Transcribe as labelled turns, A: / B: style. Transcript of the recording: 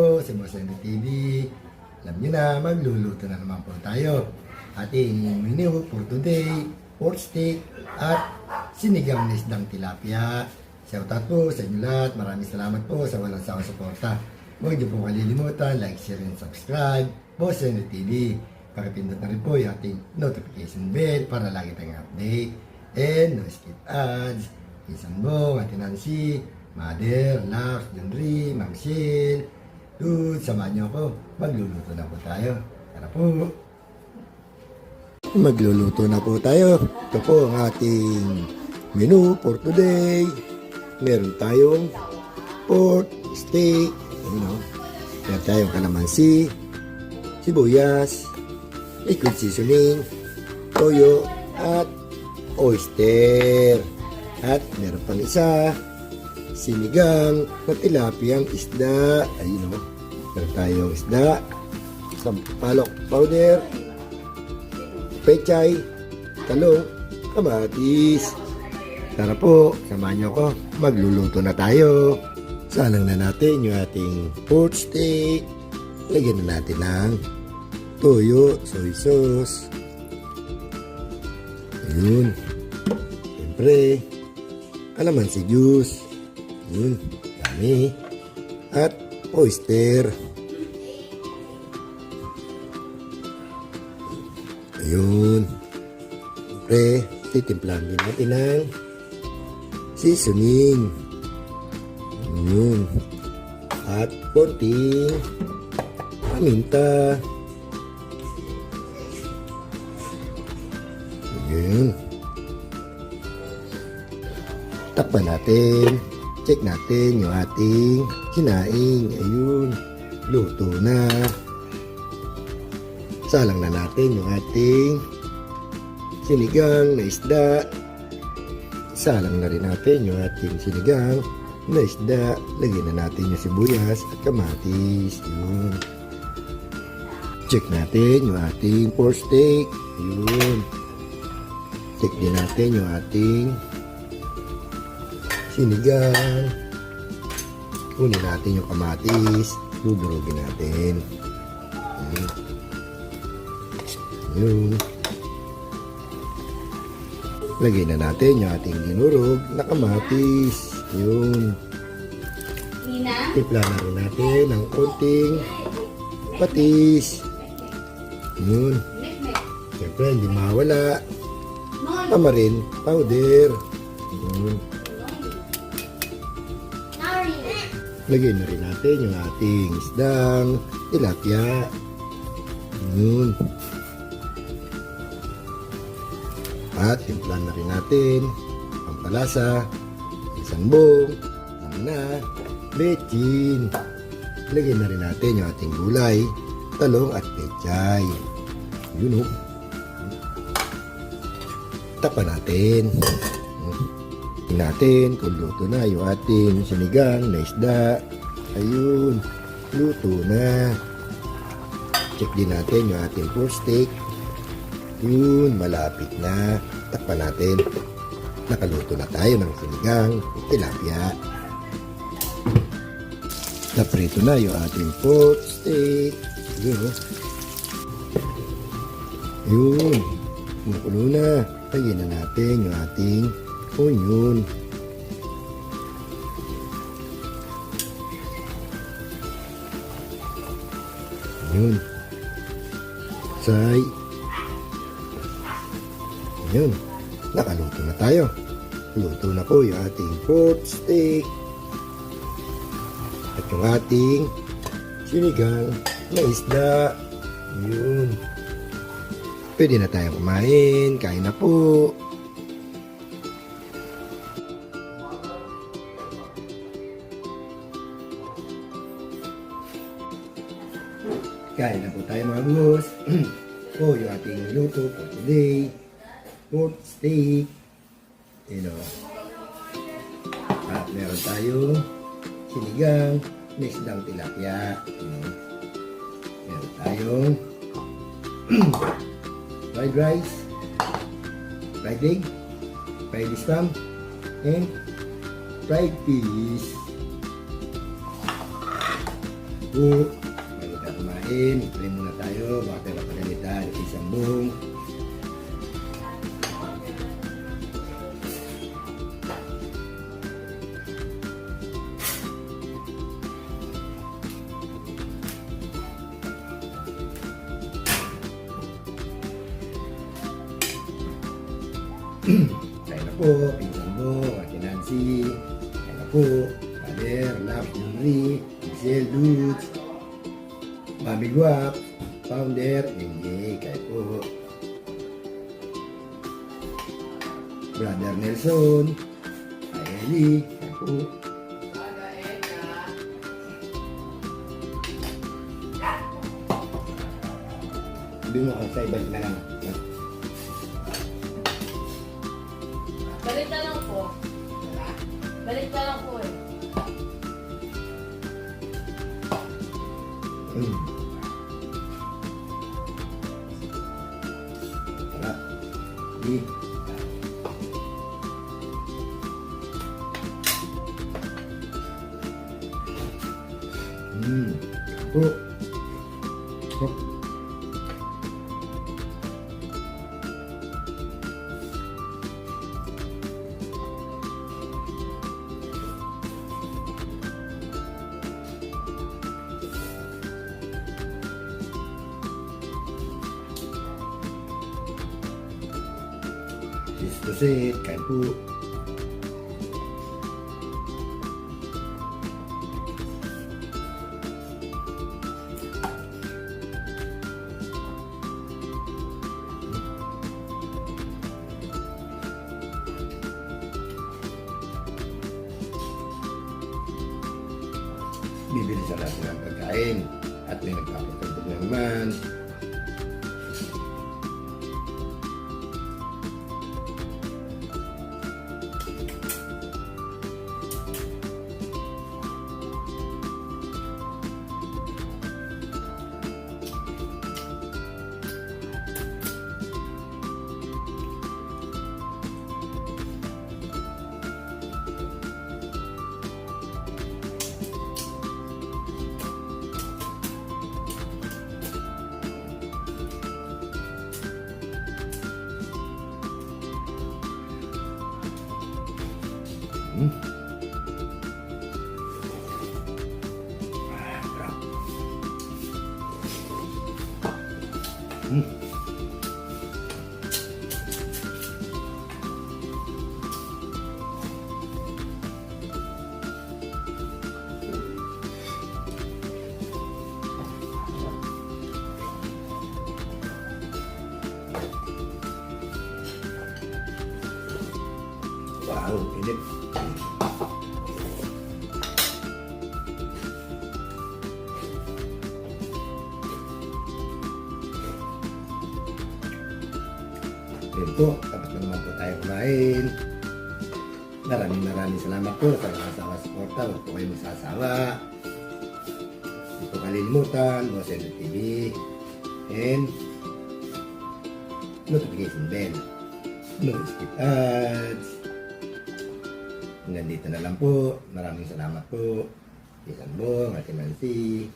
A: po sa Mosendo TV. Alam nyo na, magluluto na naman po tayo. Ating menu for today, pork steak at sinigang na isdang tilapia. Shoutout po sa inyo lahat. Maraming salamat po sa walang sawang suporta. Huwag niyo po kalilimutan, like, share, and subscribe. Mosendo TV. Pakipindot na rin po yung ating notification bell para lagi tayong update. And no skip ads. Isan mo, Ate Nancy, Mother, Lux, Junri, Ma'am Shil. Dude, samahan niyo ako. Magluluto na po tayo. Tara po. Magluluto na po tayo. Ito po ang ating menu for today. Meron tayong pork, steak, meron tayong kalamansi, sibuyas, liquid seasoning, toyo, at oyster. At meron pang isa, sinigang na tilapiyang isda. Ayun o, meron tayong isda, sampalok powder, pechay, talong, kamatis. Tara po, samahan niyo ako. Magluluto na tayo. Salang na natin yung ating pork steak. Lagyan na natin ng toyo, soy sauce. Ayun. Siyempre, kalamansi juice. Ayun. Dami. At oyster. Ayun. Siyempre, titimplahan din natin ng seasoning. Ayun. At konting paminta. Ayun. Takpan natin. Check natin yung ating sinaing. Ayun. Luto na. Salang na natin yung ating sinigang na isda. Salang na rin natin yung ating sinigang na isda. Lagyan na natin yung sibuyas at kamatis. Ayun. Check natin yung ating pork steak. Ayun. Check din natin yung ating sinigang. Kunin natin yung kamatis. Dudurugin natin. Ayun. Ayun. Lagyan na natin yung ating dinurog na kamatis. Ayun. Tipla na rin natin ng konting patis. Ayun. Siyempre, hindi mawala. Tamarin powder. Ayun. Lagyan na rin natin yung ating isdang tilapia. Ayun. At timplan na rin natin pampalasa, sanbong, na, bechin. Lagyan na rin natin yung ating gulay, talong at pechay. Yun o. Tapan natin. Tingnan natin kung luto na yung ating sinigang na isda. Ayun, luto na. Check din natin yung ating pork steak. Yun, malapit na. Takpan natin. Nakaluto na tayo ng sinigang tilapia. Naprito na yung ating pork steak. Yun. Yun. Makulo na. Lagyan na natin yung ating onion. Yun. Say. Yun. Nakaluto na tayo. Luto na po yung ating pork steak. At yung ating sinigang na isda. Yun. Pwede na tayong kumain. Kain na po. Kain na po tayo mga boss. Po yung ating luto for today. Pork steak. At meron tayong sinigang na isdang tilapia. Meron tayong fried rice, fried egg, fried spam, and fried fish. po, bago tayo kumain, pray muna tayo, baka tayo mapagalitan, isang buong. Kaya na po, pinsan mo, Ate Nancy. Kaya na po, Father, Love, Henry, Michelle, Dudes, Mami Guap, Founder, MJ, kaya po. Brother Nelson, Eli, kaya po. Sabi mo kung sa ibalik na lang.
B: Balik na lang po. Balik na lang po eh.
A: Sarap. Di. Po. Po. Pusit, kain po. Bibili sa natin ng pagkain at may nagpapagpagpag naman. Wow, init. Yun po, tapos na naman po tayo kumain. Maraming salamat po sa mga asawa suporta. Huwag po kayo masasawa. Hindi po kalilimutan, Boss Henry TV, and notification bell. No skip ads. Hanggang dito na lang po. Maraming salamat po. Isan Bong, Ate Nancy.